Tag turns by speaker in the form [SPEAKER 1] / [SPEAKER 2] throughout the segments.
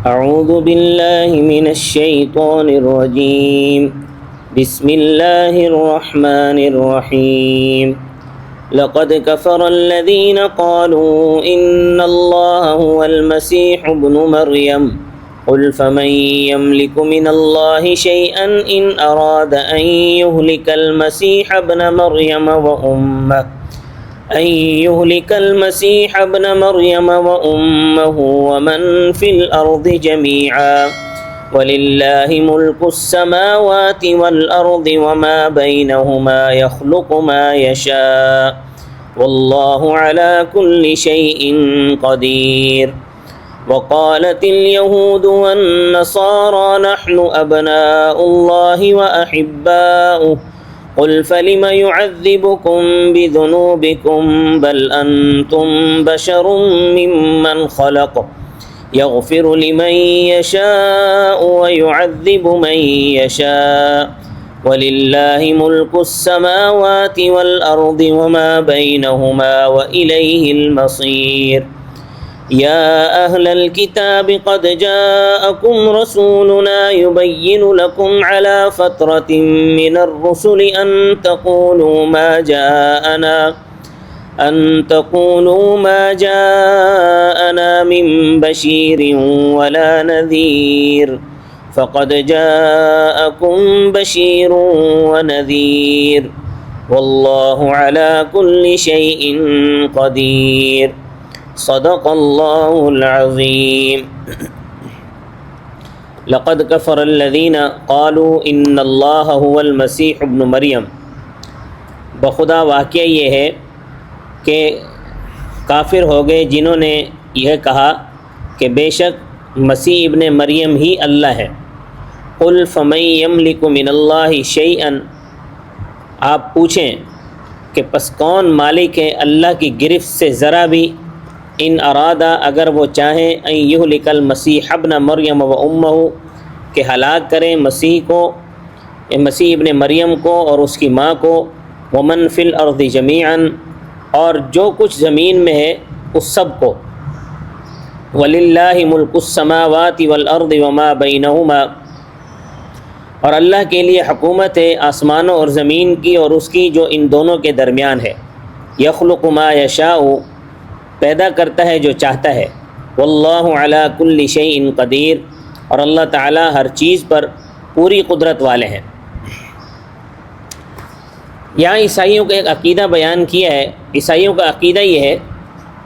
[SPEAKER 1] اعوذ باللہ من الشیطان الرجیم بسم اللہ الرحمن الرحیم لقد كفر الذين قالوا إن الله هو المسيح ابن مريم قل فمن يملك من الله شيئا إن أراد أن يهلك المسيح ابن مريم وأمه ومن في الأرض جميعا ولله ملك السماوات والأرض وما بينهما يخلق ما يشاء والله على كل شيء قدير وقالت اليهود والنصارى نحن أبناء الله وأحباؤه قل فلم يعذبكم بذنوبكم بل أنتم بشر ممن خلق يغفر لمن يشاء ويعذب من يشاء ولله ملك السماوات والأرض وما بينهما وإليه المصير يا أهل الكتاب قد جاءكم رسولنا يبين لكم على فترة من الرسل أن تقولوا ما جاءنا من بشير ولا نذير فقد جاءكم بشير ونذير والله على كل شيء قدير صدق الله العظيم لقد كفر الذين قالوا ان الله هو المسيح ابن مریم بخدا واقعہ یہ ہے کہ کافر ہو گئے جنہوں نے یہ کہا کہ بے شک مسیح ابن مریم ہی اللہ ہے۔ قل فمن یملک من اللہ شیئا، آپ پوچھیں کہ پس کون مالک ہے اللہ کی گرفت سے ذرا بھی، ان ارادہ اگر وہ چاہیں ان یہلک المسیح ابن مریم و امہ، کہ ہلاک کریں مسیح کو، مسیح ابن مریم کو اور اس کی ماں کو، ومن فی الارض جمیعا، اور جو کچھ زمین میں ہے اس سب کو، وَلِلَّهِ مُلْكُ السَّمَاوَاتِ وَالْأَرْضِ وَمَا بَيْنَهُمَا، اور اللہ کے لیے حکومت ہے آسمانوں اور زمین کی اور اس کی جو ان دونوں کے درمیان ہے، يَخْلُقُ مَا يَشَاءُ، پیدا کرتا ہے جو چاہتا ہے، وَاللَّهُ عَلَى كُلِّ شَيْءٍ قَدِيرٌ، اور اللہ تعالیٰ ہر چیز پر پوری قدرت والے ہیں۔ یہاں عیسائیوں کا ایک عقیدہ بیان کیا ہے۔ عیسائیوں کا عقیدہ یہ ہے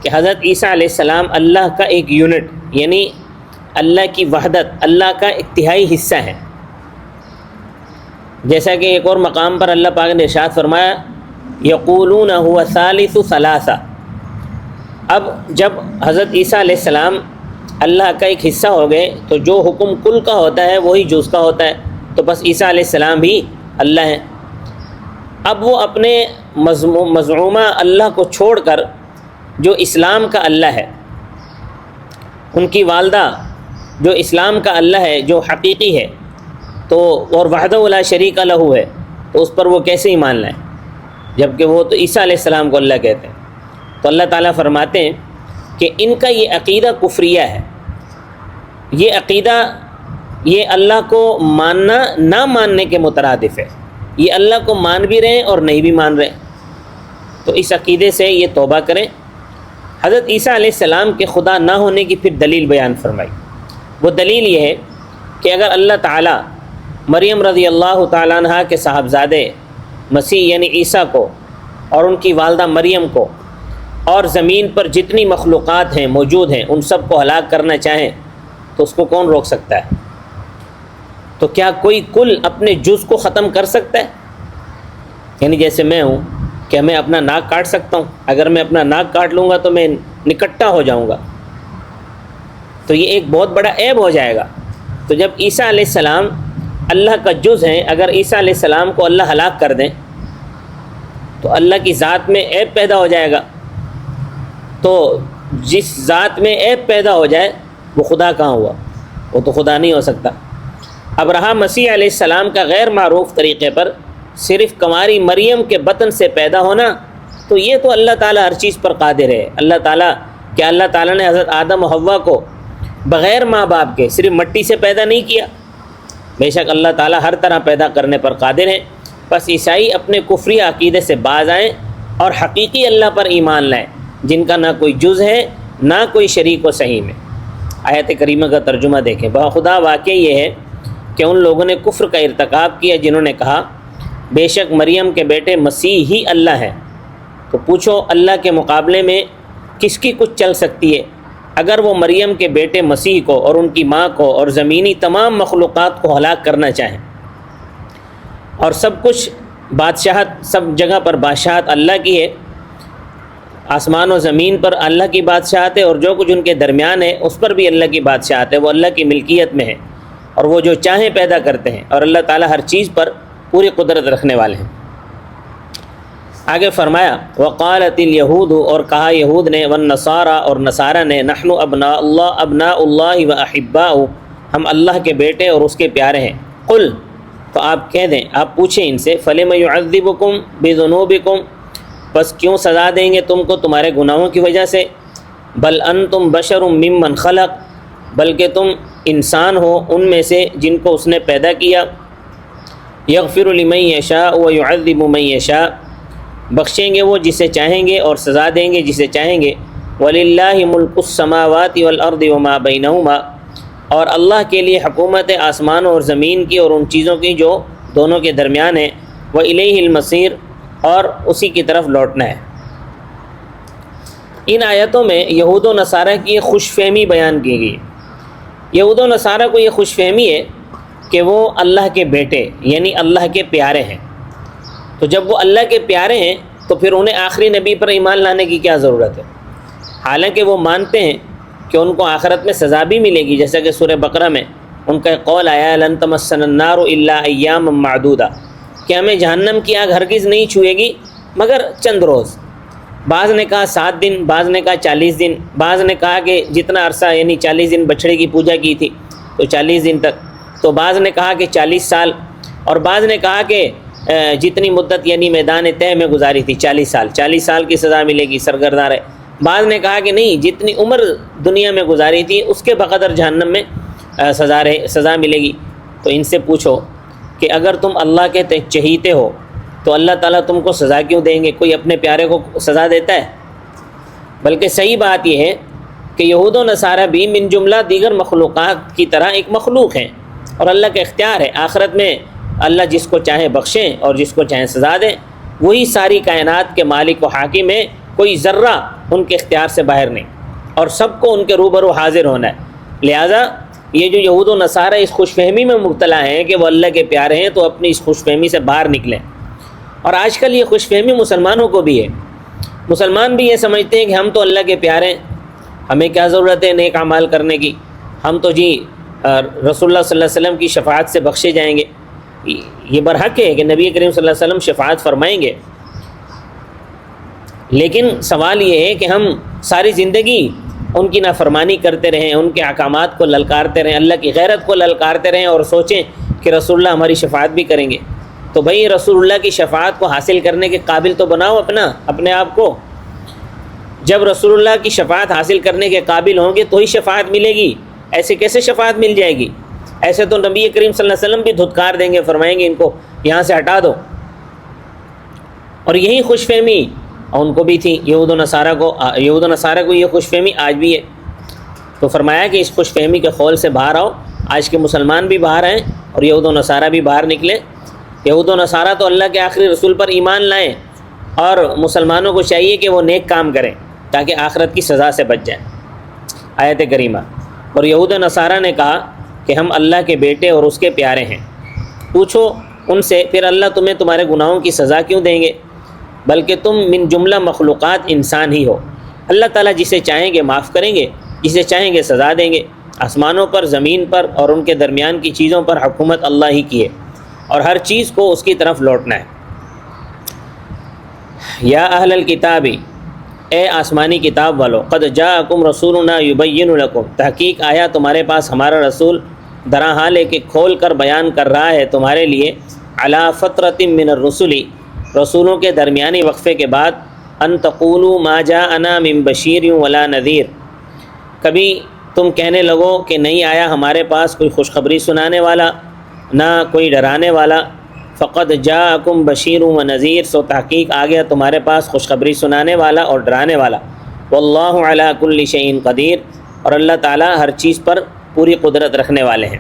[SPEAKER 1] کہ حضرت عیسیٰ علیہ السلام اللہ کا ایک یونٹ، یعنی اللہ کی وحدت، اللہ کا ایک تہائی حصہ ہے۔ جیسا کہ ایک اور مقام پر اللہ پاک نے ارشاد فرمایا یقولون هو ثالث ثلاثہ، اب جب حضرت عیسیٰ علیہ السلام اللہ کا ایک حصہ ہو گئے تو جو حکم کل کا ہوتا ہے وہی جز کا ہوتا ہے، تو بس عیسیٰ علیہ السلام بھی اللہ ہیں۔ اب وہ اپنے مزعومہ اللہ کو چھوڑ کر جو اسلام کا اللہ ہے، ان کی والدہ جو اسلام کا اللہ ہے، جو حقیقی ہے، تو اور وحدہ لا شریک لہ ہے، تو اس پر وہ کیسے ایمان لائیں جبکہ وہ تو عیسیٰ علیہ السلام کو اللہ کہتے ہیں۔ تو اللہ تعالیٰ فرماتے ہیں کہ ان کا یہ عقیدہ کفریہ ہے، یہ عقیدہ یہ اللہ کو ماننا نہ ماننے کے مترادف ہے، یہ اللہ کو مان بھی رہے ہیں اور نہیں بھی مان رہے، تو اس عقیدے سے یہ توبہ کریں۔ حضرت عیسیٰ علیہ السلام کے خدا نہ ہونے کی پھر دلیل بیان فرمائی۔ وہ دلیل یہ ہے کہ اگر اللہ تعالیٰ مریم رضی اللہ تعالیٰ عنہ کے صاحبزادے مسیح یعنی عیسیٰ کو اور ان کی والدہ مریم کو اور زمین پر جتنی مخلوقات ہیں موجود ہیں ان سب کو ہلاک کرنا چاہیں تو اس کو کون روک سکتا ہے؟ تو کیا کوئی کل اپنے جز کو ختم کر سکتا ہے؟ یعنی جیسے میں ہوں، کیا میں اپنا ناک کاٹ سکتا ہوں؟ اگر میں اپنا ناک کاٹ لوں گا تو میں نکٹا ہو جاؤں گا، تو یہ ایک بہت بڑا عیب ہو جائے گا۔ تو جب عیسیٰ علیہ السلام اللہ کا جز ہیں، اگر عیسیٰ علیہ السلام کو اللہ ہلاک کر دیں تو اللہ کی ذات میں عیب پیدا ہو جائے گا۔ تو جس ذات میں عیب پیدا ہو جائے وہ خدا کہاں ہوا؟ وہ تو خدا نہیں ہو سکتا۔ اب رہا مسیح علیہ السلام کا غیر معروف طریقے پر صرف کنواری مریم کے بطن سے پیدا ہونا، تو یہ تو اللہ تعالیٰ ہر چیز پر قادر ہے۔ اللہ تعالیٰ نے حضرت آدم و حوا کو بغیر ماں باپ کے، صرف مٹی سے پیدا نہیں کیا، بے شک اللہ تعالیٰ ہر طرح پیدا کرنے پر قادر ہے۔ بس عیسائی اپنے کفری عقیدے سے باز آئیں اور حقیقی اللہ پر ایمان لائیں، جن کا نہ کوئی جز ہے نہ کوئی شریک و صحیح میں۔ آیت کریمہ کا ترجمہ دیکھیں۔ بخدا واقع یہ ہے کہ ان لوگوں نے کفر کا ارتکاب کیا جنہوں نے کہا بے شک مریم کے بیٹے مسیح ہی اللہ ہے۔ تو پوچھو اللہ کے مقابلے میں کس کی کچھ چل سکتی ہے؟ اگر وہ مریم کے بیٹے مسیح کو اور ان کی ماں کو اور زمینی تمام مخلوقات کو ہلاک کرنا چاہیں، اور سب کچھ بادشاہت، سب جگہ پر بادشاہت اللہ کی ہے، آسمان و زمین پر اللہ کی بادشاہت ہے، اور جو کچھ ان کے درمیان ہے اس پر بھی اللہ کی بادشاہت ہے، وہ اللہ کی ملکیت میں ہے، اور وہ جو چاہیں پیدا کرتے ہیں، اور اللہ تعالیٰ ہر چیز پر پوری قدرت رکھنے والے ہیں۔ آگے فرمایا وقالت الیہود، اور کہا یہود نے، والنصارى، اور نصارہ نے، نحن ابناء اللہ واحباؤہ، ہم اللہ کے بیٹے اور اس کے پیارے ہیں۔ قل، تو آپ کہہ دیں، آپ پوچھیں ان سے، فلم یعذبکم بذنوبکم، پس کیوں سزا دیں گے تم کو تمہارے گناہوں کی وجہ سے؟ بل انتم بشر ممن خلق، بلکہ تم انسان ہو ان میں سے جن کو اس نے پیدا کیا۔ یغفر لمن یشاء ویعذب من یشاء، بخشیں گے وہ جسے چاہیں گے اور سزا دیں گے جسے چاہیں گے۔ وَلِلَّهِ مُلْكُ السَّمَاوَاتِ وَالْأَرْضِ وَمَا بَيْنَهُمَا، اور اللہ کے لیے حکومت آسمانوں اور زمین کی اور ان چیزوں کی جو دونوں کے درمیان ہے۔ وَإِلَيْهِ الْمَصِيرُ، اور اسی کی طرف لوٹنا ہے۔ ان آیتوں میں یہود و نصارہ کی ایک خوش فہمی بیان کی گئی۔ یہود و نصارہ کو یہ خوش فہمی ہے کہ وہ اللہ کے بیٹے یعنی اللہ کے پیارے ہیں، تو جب وہ اللہ کے پیارے ہیں تو پھر انہیں آخری نبی پر ایمان لانے کی کیا ضرورت ہے؟ حالانکہ وہ مانتے ہیں کہ ان کو آخرت میں سزا بھی ملے گی، جیسا کہ سورہ بقرہ میں ان کا قول آیا لن تمسنا النار الا ایاما معدودہ، کہ ہمیں جہنم کی آگ ہرگز نہیں چھوئے گی مگر چند روز۔ بعض نے کہا 7 دن، بعض نے کہا 40 دن، بعض نے کہا کہ جتنا عرصہ یعنی 40 دن بچھڑے کی پوجا کی تھی تو 40 دن تک، تو بعض نے کہا کہ 40 سال، اور بعض نے کہا کہ جتنی مدت یعنی میدان طے میں گزاری تھی 40 سال کی سزا ملے گی سرگرداں رہے۔ بعض نے کہا کہ نہیں، جتنی عمر دنیا میں گزاری تھی اس کے بقدر جہنم میں سزا ملے گی۔ تو ان سے پوچھو کہ اگر تم اللہ کے چہیتے ہو تو اللہ تعالیٰ تم کو سزا کیوں دیں گے؟ کوئی اپنے پیارے کو سزا دیتا ہے؟ بلکہ صحیح بات یہ ہے کہ یہود و نصارہ بھی من جملہ دیگر مخلوقات کی طرح ایک مخلوق ہیں، اور اللہ کا اختیار ہے، آخرت میں اللہ جس کو چاہے بخشیں اور جس کو چاہے سزا دیں، وہی ساری کائنات کے مالک و حاکم ہے، کوئی ذرہ ان کے اختیار سے باہر نہیں، اور سب کو ان کے روبرو حاضر ہونا ہے۔ لہٰذا یہ جو یہود و نصارہ اس خوش فہمی میں مبتلا ہیں کہ وہ اللہ کے پیارے ہیں، تو اپنی اس خوش فہمی سے باہر نکلیں۔ اور آج کل یہ خوش فہمی مسلمانوں کو بھی ہے، مسلمان بھی یہ سمجھتے ہیں کہ ہم تو اللہ کے پیارے ہیں، ہمیں کیا ضرورت ہے نیک اعمال کرنے کی، ہم تو رسول اللہ صلی اللہ علیہ وسلم کی شفاعت سے بخشے جائیں گے۔ یہ برحق ہے کہ نبی کریم صلی اللہ علیہ وسلم شفاعت فرمائیں گے، لیکن سوال یہ ہے کہ ہم ساری زندگی ان کی نافرمانی کرتے رہیں، ان کے احکامات کو للکارتے رہیں، اللہ کی غیرت کو للکارتے رہیں، اور سوچیں کہ رسول اللہ ہماری شفاعت بھی کریں گے۔ تو بھئی رسول اللہ کی شفاعت کو حاصل کرنے کے قابل تو بناؤ اپنے آپ کو۔ جب رسول اللہ کی شفاعت حاصل کرنے کے قابل ہوں گے تو ہی شفاعت ملے گی، ایسے کیسے شفاعت مل جائے گی؟ ایسے تو نبی کریم صلی اللہ علیہ وسلم بھی دھتکار دیں گے، فرمائیں گے ان کو یہاں سے ہٹا دو۔ اور یہی خوش فہمی ان کو بھی تھی، یہود و نصارہ کو یہ خوش فہمی آج بھی ہے۔ تو فرمایا کہ اس خوش فہمی کے خول سے باہر آؤ، آج کے مسلمان بھی باہر آئیں اور یہود و نصارہ بھی باہر نکلیں۔ یہود و نصارہ تو اللہ کے آخری رسول پر ایمان لائیں، اور مسلمانوں کو چاہیے کہ وہ نیک کام کریں تاکہ آخرت کی سزا سے بچ جائیں۔ آیت کریمہ۔ اور یہود و نصارہ نے کہا کہ ہم اللہ کے بیٹے اور اس کے پیارے ہیں۔ پوچھو ان سے پھر اللہ تمہیں تمہارے گناہوں کی سزا کیوں دیں گے؟ بلکہ تم من جملہ مخلوقات انسان ہی ہو، اللہ تعالیٰ جسے چاہیں گے معاف کریں گے، جسے چاہیں گے سزا دیں گے۔ آسمانوں پر، زمین پر اور ان کے درمیان کی چیزوں پر حکومت اللہ ہی کی ہے، اور ہر چیز کو اس کی طرف لوٹنا ہے۔ یا اہل الکتاب، اے آسمانی کتاب والو، قد جاءکم رسولنا یبین لکم، تحقیق آیا تمہارے پاس ہمارا رسول درا حال ہے کہ کھول کر بیان کر رہا ہے تمہارے لیے، علی فترۃ من الرسل، رسولوں کے درمیانی وقفے کے بعد، ان تقولوا ما جاءنا من بشیر ولا نذیر، کبھی تم کہنے لگو کہ نہیں آیا ہمارے پاس کوئی خوشخبری سنانے والا نہ کوئی ڈرانے والا، فقط جاءکم بشیر و نذیر، سو تحقیق آ گیا تمہارے پاس خوشخبری سنانے والا اور ڈرانے والا، واللہ علی کل شیء قدیر، اور اللہ تعالیٰ ہر چیز پر پوری قدرت رکھنے والے ہیں۔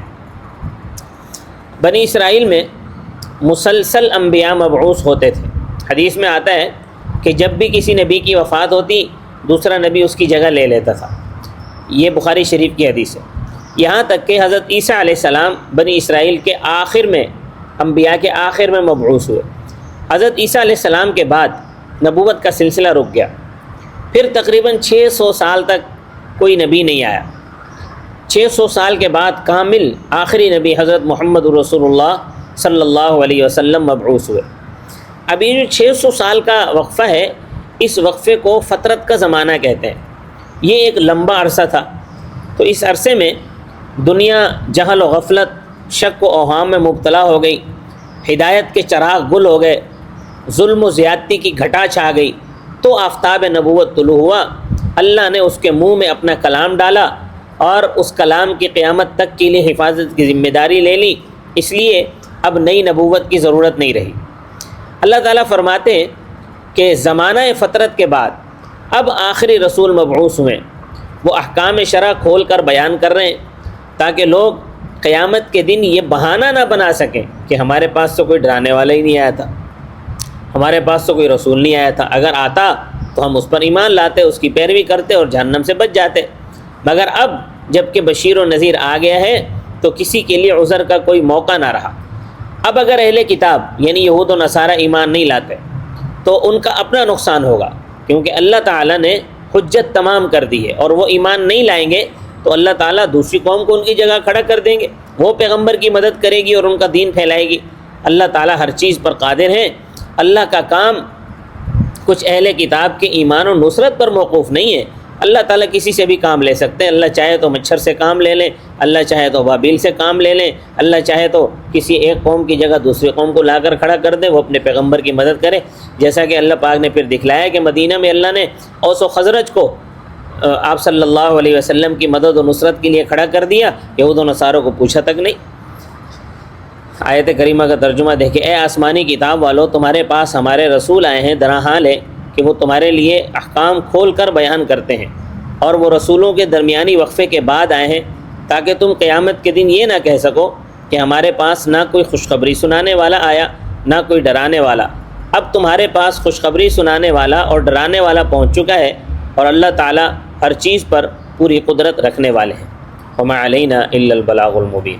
[SPEAKER 1] بنی اسرائیل میں مسلسل انبیاء مبعوث ہوتے تھے۔ حدیث میں آتا ہے کہ جب بھی کسی نبی کی وفات ہوتی دوسرا نبی اس کی جگہ لے لیتا تھا، یہ بخاری شریف کی حدیث ہے۔ یہاں تک کہ حضرت عیسیٰ علیہ السلام بنی اسرائیل کے آخر میں، انبیاء کے آخر میں مبعوث ہوئے۔ حضرت عیسیٰ علیہ السلام کے بعد نبوت کا سلسلہ رک گیا، پھر تقریباً 600 سال تک کوئی نبی نہیں آیا۔ 600 سال کے بعد کامل آخری نبی حضرت محمد رسول اللہ صلی اللہ علیہ وسلم مبعوث ہوئے۔ اب یہ جو 600 سال کا وقفہ ہے، اس وقفے کو فترت کا زمانہ کہتے ہیں۔ یہ ایک لمبا عرصہ تھا، تو اس عرصے میں دنیا جہل و غفلت، شک و اوہام میں مبتلا ہو گئی، ہدایت کے چراغ گل ہو گئے، ظلم و زیادتی کی گھٹا چھا گئی، تو آفتاب نبوت طلوع ہوا، اللہ نے اس کے منہ میں اپنا کلام ڈالا اور اس کلام کی قیامت تک کے لیے حفاظت کی ذمہ داری لے لی، اس لیے اب نئی نبوت کی ضرورت نہیں رہی۔ اللہ تعالیٰ فرماتے ہیں کہ زمانہ فترت کے بعد اب آخری رسول مبعوث ہوئے، وہ احکام شرع کھول کر بیان کر رہے ہیں تاکہ لوگ قیامت کے دن یہ بہانہ نہ بنا سکیں کہ ہمارے پاس تو کوئی ڈرانے والا ہی نہیں آیا تھا، ہمارے پاس تو کوئی رسول نہیں آیا تھا، اگر آتا تو ہم اس پر ایمان لاتے، اس کی پیروی کرتے اور جہنم سے بچ جاتے۔ مگر اب جب کہ بشیر و نذیر آ گیا ہے تو کسی کے لیے عذر کا کوئی موقع نہ رہا۔ اب اگر اہل کتاب یعنی یہود و نصارہ ایمان نہیں لاتے تو ان کا اپنا نقصان ہوگا، کیونکہ اللہ تعالیٰ نے حجت تمام کر دی ہے، اور وہ ایمان نہیں لائیں گے تو اللہ تعالیٰ دوسری قوم کو ان کی جگہ کھڑا کر دیں گے، وہ پیغمبر کی مدد کرے گی اور ان کا دین پھیلائے گی۔ اللہ تعالیٰ ہر چیز پر قادر ہیں۔ اللہ کا کام کچھ اہل کتاب کے ایمان و نصرت پر موقوف نہیں ہے، اللہ تعالیٰ کسی سے بھی کام لے سکتے ہیں۔ اللہ چاہے تو مچھر سے کام لے لیں، اللہ چاہے تو بابیل سے کام لے لیں، اللہ چاہے تو کسی ایک قوم کی جگہ دوسری قوم کو لا کر کھڑا کر دیں، وہ اپنے پیغمبر کی مدد کرے، جیسا کہ اللہ پاک نے پھر دکھلایا کہ مدینہ میں اللہ نے اوس و خزرج کو آپ صلی اللہ علیہ وسلم کی مدد و نصرت کے لیے کھڑا کر دیا، یہود و نصاروں کو پوچھا تک نہیں۔ آیت کریمہ کا ترجمہ دیکھیں، اے آسمانی کتاب والو، تمہارے پاس ہمارے رسول آئے ہیں، درا حال ہے کہ وہ تمہارے لیے احکام کھول کر بیان کرتے ہیں، اور وہ رسولوں کے درمیانی وقفے کے بعد آئے ہیں تاکہ تم قیامت کے دن یہ نہ کہہ سکو کہ ہمارے پاس نہ کوئی خوشخبری سنانے والا آیا نہ کوئی ڈرانے والا۔ اب تمہارے پاس خوشخبری سنانے والا اور ڈرانے والا پہنچ چکا ہے، اور اللہ تعالیٰ ہر چیز پر پوری قدرت رکھنے والے ہیں۔ وما علینا الا البلاغ المبین۔